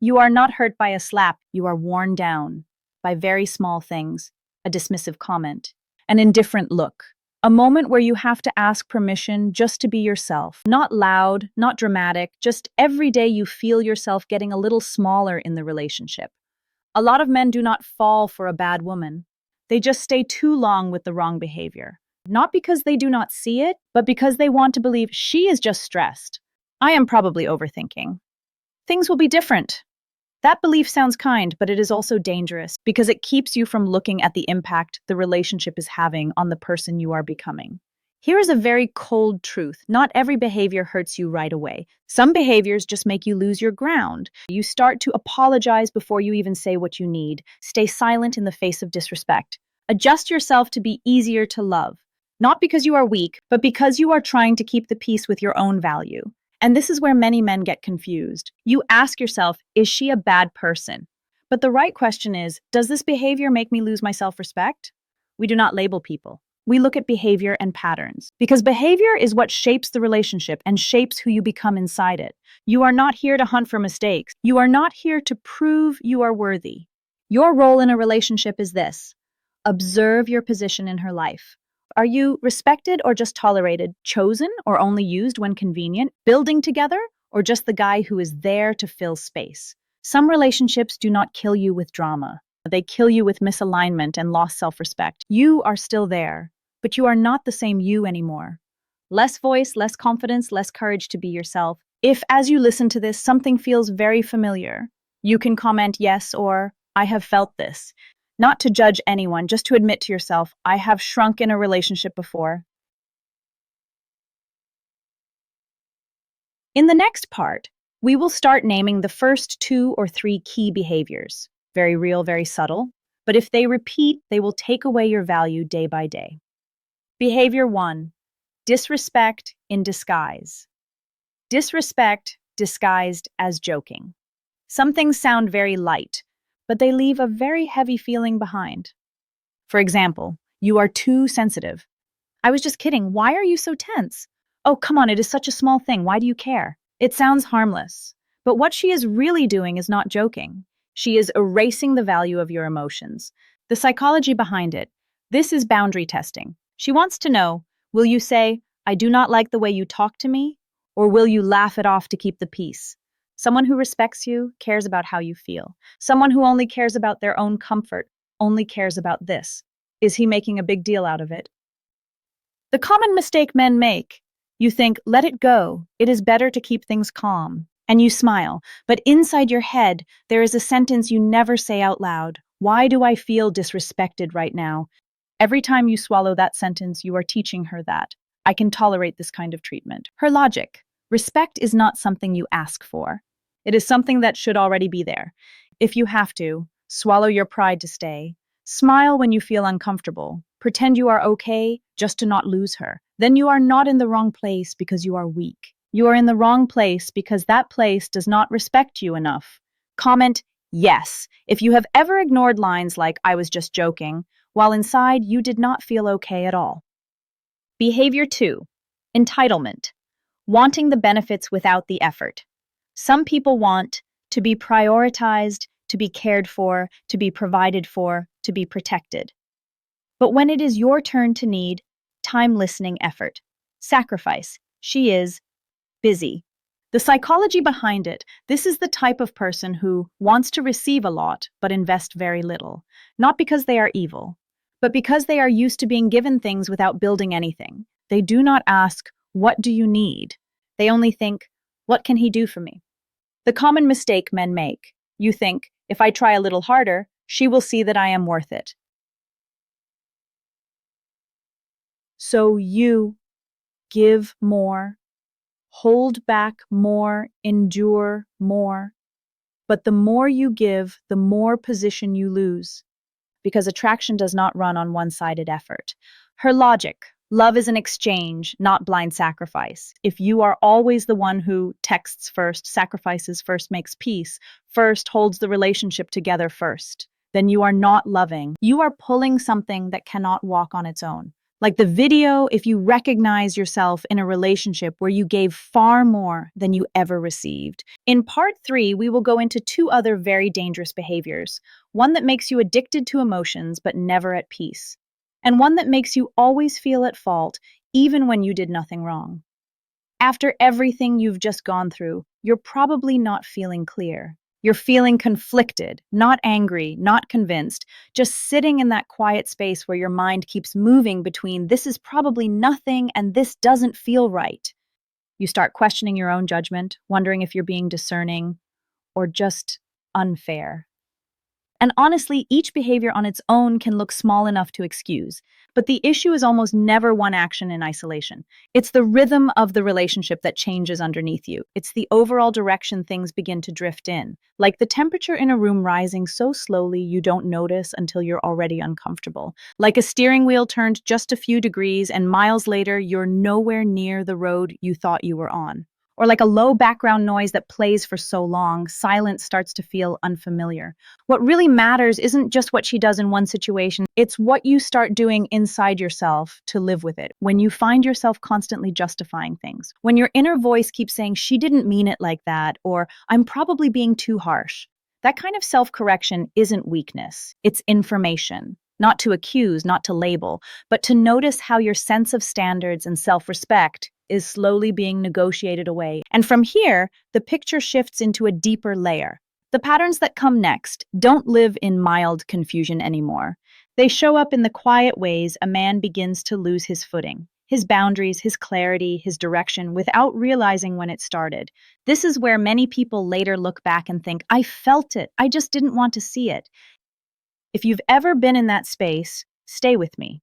You are not hurt by a slap, you are worn down by very small things, a dismissive comment, an indifferent look, a moment where you have to ask permission just to be yourself. Not loud, not dramatic, just every day you feel yourself getting a little smaller in the relationship. A lot of men do not fall for a bad woman. They just stay too long with the wrong behavior. Not because they do not see it, but because they want to believe she is just stressed. I am probably overthinking. Things will be different. That belief sounds kind, but it is also dangerous because it keeps you from looking at the impact the relationship is having on the person you are becoming. Here is a very cold truth. Not every behavior hurts you right away. Some behaviors just make you lose your ground. You start to apologize before you even say what you need. Stay silent in the face of disrespect. Adjust yourself to be easier to love. Not because you are weak, but because you are trying to keep the peace with your own value. And this is where many men get confused. You ask yourself, is she a bad person? But the right question is, does this behavior make me lose my self-respect? We do not label people. We look at behavior and patterns. Because behavior is what shapes the relationship and shapes who you become inside it. You are not here to hunt for mistakes. You are not here to prove you are worthy. Your role in a relationship is this: observe your position in her life. Are you respected or just tolerated? Chosen or only used when convenient? Building together or just the guy who is there to fill space? Some relationships do not kill you with drama. They kill you with misalignment and lost self-respect. You are still there, but you are not the same you anymore. Less voice, less confidence, less courage to be yourself. If, as you listen to this, something feels very familiar, you can comment yes or I have felt this. Not to judge anyone, just to admit to yourself, I have shrunk in a relationship before. In the next part, we will start naming the first 2 or 3 key behaviors. Very real, very subtle. But if they repeat, they will take away your value day by day. Behavior 1, disrespect in disguise. Disrespect disguised as joking. Some things sound very light, but they leave a very heavy feeling behind. For example, you are too sensitive. I was just kidding. Why are you so tense? Oh, come on, it is such a small thing. Why do you care? It sounds harmless. But what she is really doing is not joking. She is erasing the value of your emotions. The psychology behind it. This is boundary testing. She wants to know, will you say, I do not like the way you talk to me? Or will you laugh it off to keep the peace? Someone who respects you cares about how you feel. Someone who only cares about their own comfort only cares about this. Is he making a big deal out of it? The common mistake men make. You think, let it go. It is better to keep things calm. And you smile. But inside your head, there is a sentence you never say out loud. Why do I feel disrespected right now? Every time you swallow that sentence, you are teaching her that. I can tolerate this kind of treatment. Her logic. Respect is not something you ask for. It is something that should already be there. If you have to, swallow your pride to stay. Smile when you feel uncomfortable. Pretend you are okay just to not lose her. Then you are not in the wrong place because you are weak. You are in the wrong place because that place does not respect you enough. Comment yes if you have ever ignored lines like I was just joking, while inside you did not feel okay at all. Behavior 2, entitlement. Wanting the benefits without the effort. Some people want to be prioritized, to be cared for, to be provided for, to be protected. But when it is your turn to need, time, listening, effort, sacrifice, she is busy. The psychology behind it, this is the type of person who wants to receive a lot but invest very little. Not because they are evil, but because they are used to being given things without building anything. They do not ask, what do you need? They only think, what can he do for me? The common mistake men make. You think, if I try a little harder, she will see that I am worth it. So you give more, hold back more, endure more. But the more you give, the more position you lose, because attraction does not run on one-sided effort. Her logic. Love is an exchange, not blind sacrifice. If you are always the one who texts first, sacrifices first, makes peace first, holds the relationship together first, then you are not loving. You are pulling something that cannot walk on its own. Like the video, if you recognize yourself in a relationship where you gave far more than you ever received. In part 3, we will go into two other very dangerous behaviors, one that makes you addicted to emotions but never at peace, and one that makes you always feel at fault even when you did nothing wrong. After everything you've just gone through, you're probably not feeling clear. You're feeling conflicted, not angry, not convinced, just sitting in that quiet space where your mind keeps moving between this is probably nothing and this doesn't feel right. You start questioning your own judgment, wondering if you're being discerning or just unfair. And honestly, each behavior on its own can look small enough to excuse. But the issue is almost never one action in isolation. It's the rhythm of the relationship that changes underneath you. It's the overall direction things begin to drift in. Like the temperature in a room rising so slowly you don't notice until you're already uncomfortable. Like a steering wheel turned just a few degrees and miles later you're nowhere near the road you thought you were on. Or like a low background noise that plays for so long, silence starts to feel unfamiliar. What really matters isn't just what she does in one situation, it's what you start doing inside yourself to live with it. When you find yourself constantly justifying things, when your inner voice keeps saying, she didn't mean it like that, or I'm probably being too harsh. That kind of self-correction isn't weakness, it's information. Not to accuse, not to label, but to notice how your sense of standards and self-respect is slowly being negotiated away. And from here, the picture shifts into a deeper layer. The patterns that come next don't live in mild confusion anymore. They show up in the quiet ways a man begins to lose his footing, his boundaries, his clarity, his direction, without realizing when it started. This is where many people later look back and think, I felt it, I just didn't want to see it. If you've ever been in that space, stay with me.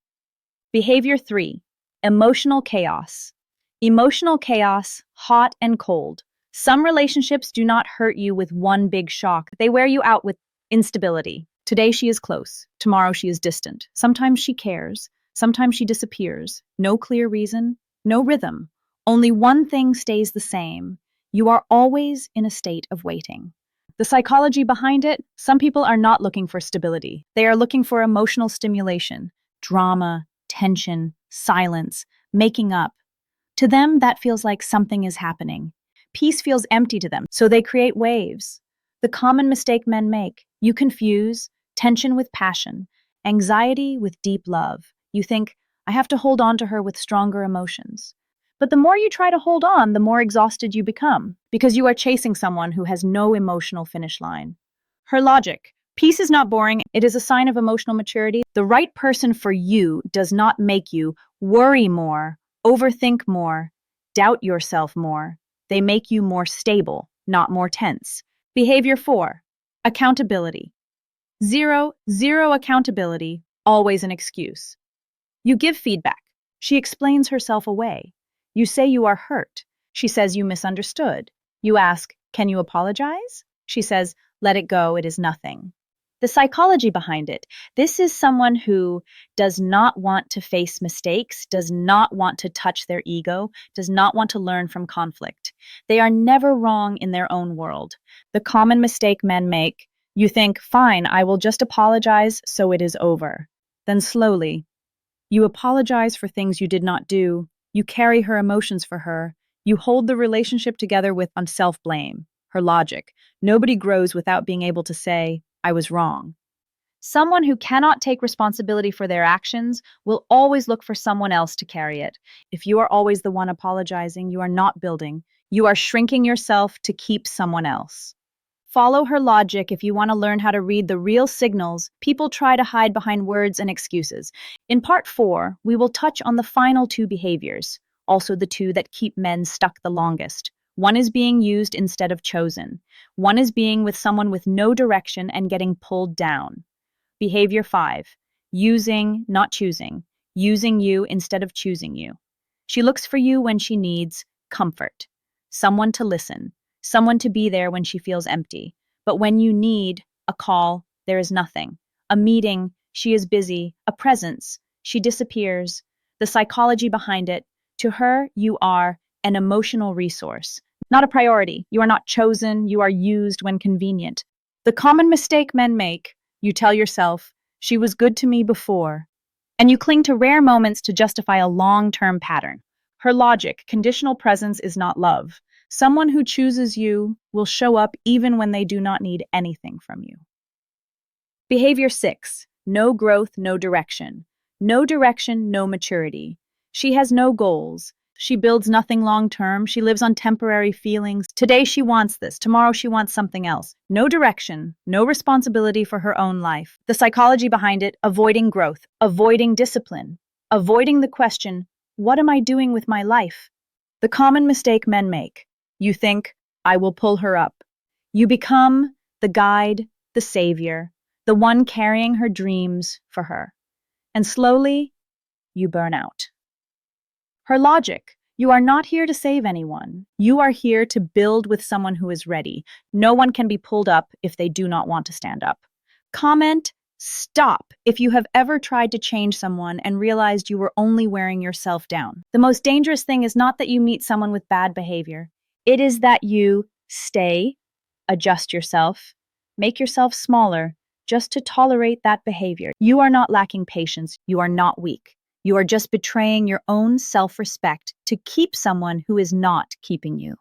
Behavior 3, emotional chaos. Emotional chaos, hot and cold. Some relationships do not hurt you with one big shock. They wear you out with instability. Today she is close. Tomorrow she is distant. Sometimes she cares. Sometimes she disappears. No clear reason, no rhythm. Only one thing stays the same. You are always in a state of waiting. The psychology behind it, some people are not looking for stability. They are looking for emotional stimulation, drama, tension, silence, making up. To them, that feels like something is happening. Peace feels empty to them, so they create waves. The common mistake men make: you confuse tension with passion, anxiety with deep love. You think, I have to hold on to her with stronger emotions. But the more you try to hold on, the more exhausted you become, because you are chasing someone who has no emotional finish line. Her logic: peace is not boring, it is a sign of emotional maturity. The right person for you does not make you worry more, overthink more, doubt yourself more. They make you more stable, not more tense. Behavior 4, accountability. Zero accountability, always an excuse. You give feedback. She explains herself away. You say you are hurt. She says you misunderstood. You ask, can you apologize? She says, let it go, it is nothing. The psychology behind it: this is someone who does not want to face mistakes, does not want to touch their ego, does not want to learn from conflict. They are never wrong in their own world. The common mistake men make: you think, fine, I will just apologize so it is over. Then slowly, you apologize for things you did not do, you carry her emotions for her, you hold the relationship together with self-blame. Her logic: nobody grows without being able to say, I was wrong. Someone who cannot take responsibility for their actions will always look for someone else to carry it. If you are always the one apologizing, you are not building. You are shrinking yourself to keep someone else. Follow her logic if you want to learn how to read the real signals people try to hide behind words and excuses. In part 4, we will touch on the final two behaviors, also the two that keep men stuck the longest. One is being used instead of chosen. One is being with someone with no direction and getting pulled down. Behavior 5, using, not choosing. Using you instead of choosing you. She looks for you when she needs comfort, someone to listen, someone to be there when she feels empty. But when you need a call, there is nothing. A meeting, she is busy. A presence, she disappears. The psychology behind it: to her, you are an emotional resource, not a priority. You are not chosen, you are used when convenient. The common mistake men make: you tell yourself, she was good to me before. And you cling to rare moments to justify a long-term pattern. Her logic, conditional presence is not love. Someone who chooses you will show up even when they do not need anything from you. Behavior 6. No growth, no direction. No direction, no maturity. She has no goals. She builds nothing long-term. She lives on temporary feelings. Today she wants this. Tomorrow she wants something else. No direction, no responsibility for her own life. The psychology behind it, avoiding growth, avoiding discipline, avoiding the question, what am I doing with my life? The common mistake men make. You think, I will pull her up. You become the guide, the savior, the one carrying her dreams for her. And slowly, you burn out. Her logic, you are not here to save anyone. You are here to build with someone who is ready. No one can be pulled up if they do not want to stand up. Comment, stop, if you have ever tried to change someone and realized you were only wearing yourself down. The most dangerous thing is not that you meet someone with bad behavior. It is that you stay, adjust yourself, make yourself smaller, just to tolerate that behavior. You are not lacking patience. You are not weak. You are just betraying your own self-respect to keep someone who is not keeping you.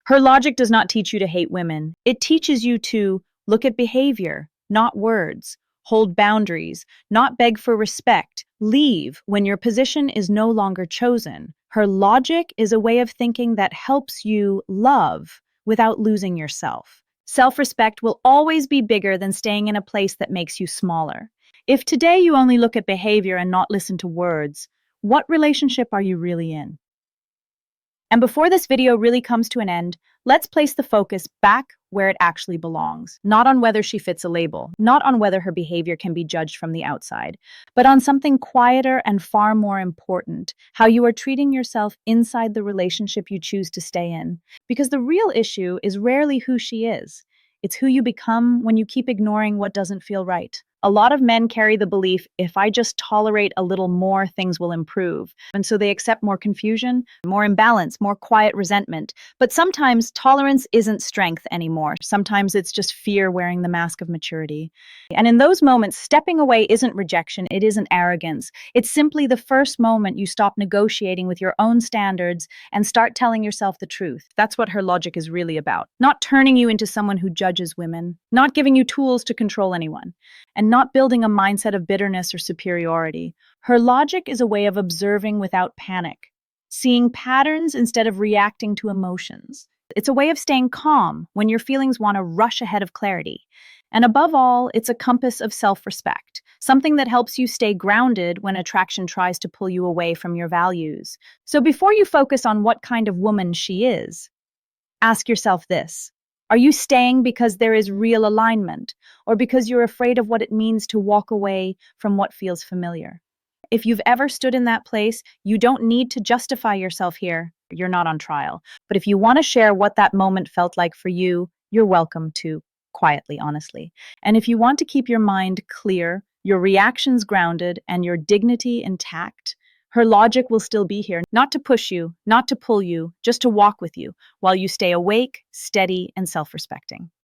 Her logic does not teach you to hate women. It teaches you to look at behavior, not words, hold boundaries, not beg for respect, leave when your position is no longer chosen. Her logic is a way of thinking that helps you love without losing yourself. Self-respect will always be bigger than staying in a place that makes you smaller. If today you only look at behavior and not listen to words, what relationship are you really in? And before this video really comes to an end, let's place the focus back where it actually belongs. Not on whether she fits a label, not on whether her behavior can be judged from the outside, but on something quieter and far more important, how you are treating yourself inside the relationship you choose to stay in. Because the real issue is rarely who she is. It's who you become when you keep ignoring what doesn't feel right. A lot of men carry the belief, if I just tolerate a little more, things will improve. And so they accept more confusion, more imbalance, more quiet resentment. But sometimes tolerance isn't strength anymore. Sometimes it's just fear wearing the mask of maturity. And in those moments, stepping away isn't rejection, it isn't arrogance. It's simply the first moment you stop negotiating with your own standards and start telling yourself the truth. That's what her logic is really about. Not turning you into someone who judges women, not giving you tools to control anyone, and not building a mindset of bitterness or superiority. Her logic is a way of observing without panic, seeing patterns instead of reacting to emotions. It's a way of staying calm when your feelings want to rush ahead of clarity. And above all, it's a compass of self-respect, something that helps you stay grounded when attraction tries to pull you away from your values. So before you focus on what kind of woman she is, ask yourself this. Are you staying because there is real alignment, or because you're afraid of what it means to walk away from what feels familiar? If you've ever stood in that place, you don't need to justify yourself here. You're not on trial. But if you want to share what that moment felt like for you, you're welcome to, quietly, honestly. And if you want to keep your mind clear, your reactions grounded, and your dignity intact, her logic will still be here, not to push you, not to pull you, just to walk with you, while you stay awake, steady, and self-respecting.